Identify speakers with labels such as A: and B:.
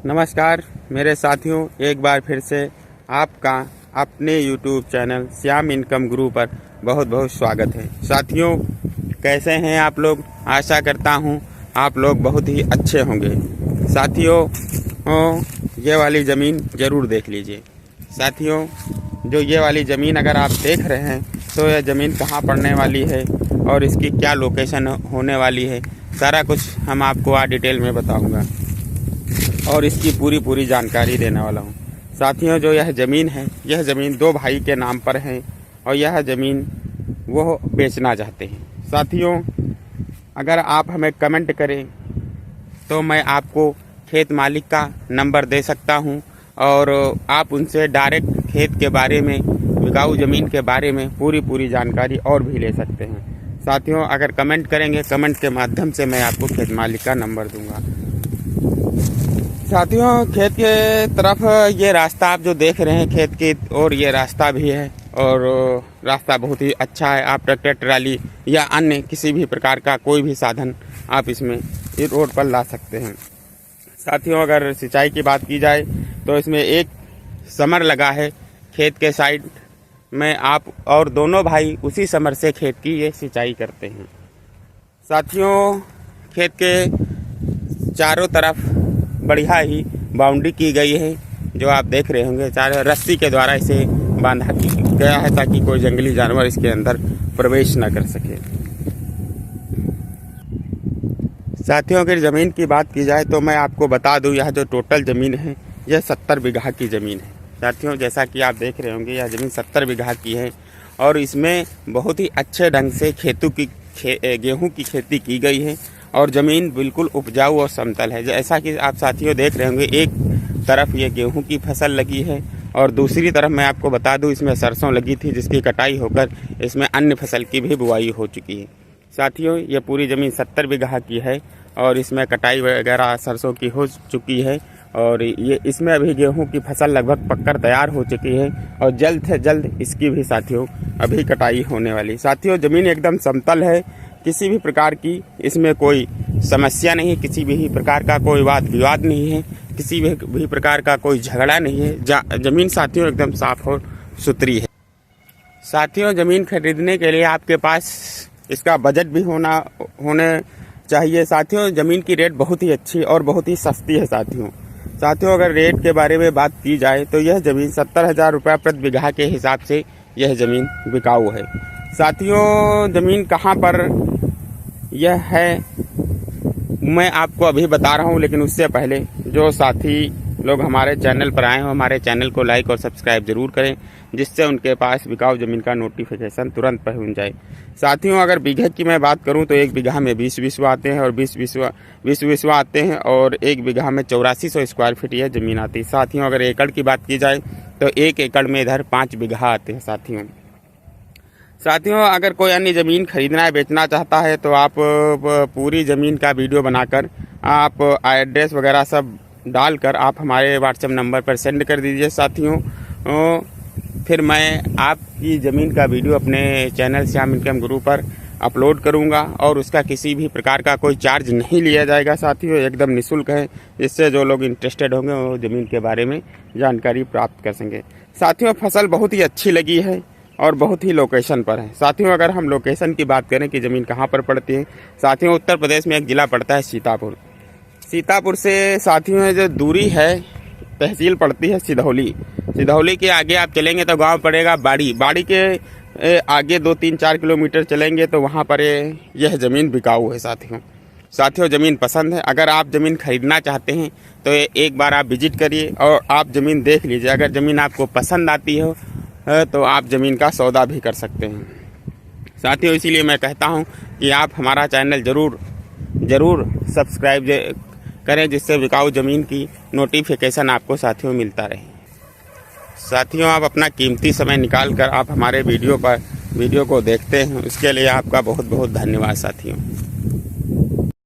A: नमस्कार मेरे साथियों, एक बार फिर से आपका अपने YouTube चैनल श्याम इनकम गुरु पर बहुत बहुत स्वागत है। साथियों, कैसे हैं आप लोग? आशा करता हूं आप लोग बहुत ही अच्छे होंगे। साथियों, ये वाली ज़मीन ज़रूर देख लीजिए। साथियों, जो ये वाली ज़मीन अगर आप देख रहे हैं तो यह ज़मीन कहाँ पड़ने वाली है और इसकी क्या लोकेशन होने वाली है, सारा कुछ हम आपको आज डिटेल में बताऊंगा और इसकी पूरी जानकारी देने वाला हूं। साथियों, जो यह ज़मीन है, यह ज़मीन दो भाई के नाम पर है और यह ज़मीन वो बेचना चाहते हैं। साथियों, अगर आप हमें कमेंट करें तो मैं आपको खेत मालिक का नंबर दे सकता हूं और आप उनसे डायरेक्ट खेत के बारे में, बिकाऊ ज़मीन के बारे में पूरी जानकारी और भी ले सकते हैं। साथियों, अगर कमेंट करेंगे, कमेंट के माध्यम से मैं आपको खेत मालिक का नंबर दूंगा। साथियों, खेत के तरफ ये रास्ता आप जो देख रहे हैं खेत की, और ये रास्ता भी है और रास्ता बहुत ही अच्छा है। आप ट्रैक्टर, ट्राली या अन्य किसी भी प्रकार का कोई भी साधन आप इसमें इस रोड पर ला सकते हैं। साथियों, अगर सिंचाई की बात की जाए तो इसमें एक समर लगा है खेत के साइड में, आप और दोनों भाई उसी समर से खेत की ये सिंचाई करते हैं। साथियों, खेत के चारों तरफ बढ़िया ही बाउंड्री की गई है, जो आप देख रहे होंगे। चारों रस्सी के द्वारा इसे बांधा गया है ताकि कोई जंगली जानवर इसके अंदर प्रवेश न कर सके। साथियों, अगर ज़मीन की बात की जाए तो मैं आपको बता दूं, यह जो टोटल ज़मीन है यह 70 बीघा की ज़मीन है। साथियों, जैसा कि आप देख रहे होंगे, यह ज़मीन 70 बीघा की है और इसमें बहुत ही अच्छे ढंग से गेहूं की खेती की गई है और ज़मीन बिल्कुल उपजाऊ और समतल है। जैसा कि आप साथियों देख रहे होंगे, एक तरफ ये गेहूं की फसल लगी है और दूसरी तरफ मैं आपको बता दूं इसमें सरसों लगी थी, जिसकी कटाई होकर इसमें अन्य फसल की भी बुआई हो चुकी है। साथियों, ये पूरी ज़मीन 70 बीघा की है और इसमें कटाई वगैरह सरसों की हो चुकी है और ये इसमें अभी गेहूं की फसल लगभग पककर तैयार हो चुकी है और जल्द से जल्द इसकी भी साथियों अभी कटाई होने वाली। साथियों, ज़मीन एकदम समतल है, किसी भी प्रकार की इसमें कोई समस्या नहीं, किसी भी प्रकार का कोई वाद विवाद नहीं है, किसी भी प्रकार का कोई झगड़ा नहीं है। ज़मीन साथियों एकदम साफ और सुथरी है। साथियों, ज़मीन खरीदने के लिए आपके पास इसका बजट भी होने चाहिए। साथियों, ज़मीन की रेट बहुत ही अच्छी और बहुत ही सस्ती है। साथियों, अगर रेट के बारे में बात की जाए तो यह ज़मीन 70,000 रुपये प्रति बीघा के हिसाब से यह ज़मीन बिकाऊ है। साथियों, ज़मीन कहाँ पर यह है मैं आपको अभी बता रहा हूँ, लेकिन उससे पहले जो साथी लोग हमारे चैनल पर आए हो, हमारे चैनल को लाइक और सब्सक्राइब जरूर करें, जिससे उनके पास बिकाऊ ज़मीन का नोटिफिकेशन तुरंत पहुंच जाए। साथियों, अगर बीघे की मैं बात करूं तो एक बीघा में 20 बिस्वा आते हैं और 20 बिस्वा आते हैं और एक बीघा में 8400 स्क्वायर फीट यह ज़मीन आती है। साथियों, अगर एकड़ की बात की जाए तो 1 एकड़ में इधर 5 बीघा आते हैं। साथियों, अगर कोई अन्य ज़मीन खरीदना या बेचना चाहता है तो आप पूरी ज़मीन का वीडियो बनाकर आप एड्रेस वगैरह सब डालकर आप हमारे व्हाट्सएप नंबर पर सेंड कर दीजिए। साथियों, फिर मैं आपकी ज़मीन का वीडियो अपने चैनल श्याम इनकम गुरु पर अपलोड करूंगा और उसका किसी भी प्रकार का कोई चार्ज नहीं लिया जाएगा। साथियों, एकदम निःशुल्क है, जिससे जो लोग इंटरेस्टेड होंगे वो ज़मीन के बारे में जानकारी प्राप्त कर सकेंगे। साथियों, फसल बहुत ही अच्छी लगी है और बहुत ही लोकेशन पर है। साथियों, अगर हम लोकेशन की बात करें कि ज़मीन कहाँ पर पड़ती है, साथियों उत्तर प्रदेश में एक ज़िला पड़ता है सीतापुर से साथियों जो दूरी है, तहसील पड़ती है सिधौली के आगे आप चलेंगे तो गांव पड़ेगा बाड़ी के आगे 2-3-4 किलोमीटर चलेंगे तो वहां पर यह ज़मीन बिकाऊ है। साथियों, ज़मीन पसंद है। अगर आप ज़मीन खरीदना चाहते हैं तो एक बार आप विजिट करिए और आप ज़मीन देख लीजिए। अगर ज़मीन आपको पसंद आती हो तो आप ज़मीन का सौदा भी कर सकते हैं। साथियों, इसीलिए मैं कहता हूं कि आप हमारा चैनल ज़रूर सब्सक्राइब करें, जिससे बिकाऊ ज़मीन की नोटिफिकेशन आपको साथियों मिलता रहे। साथियों, आप अपना कीमती समय निकाल कर आप हमारे वीडियो को देखते हैं, उसके लिए आपका बहुत बहुत धन्यवाद। साथियों।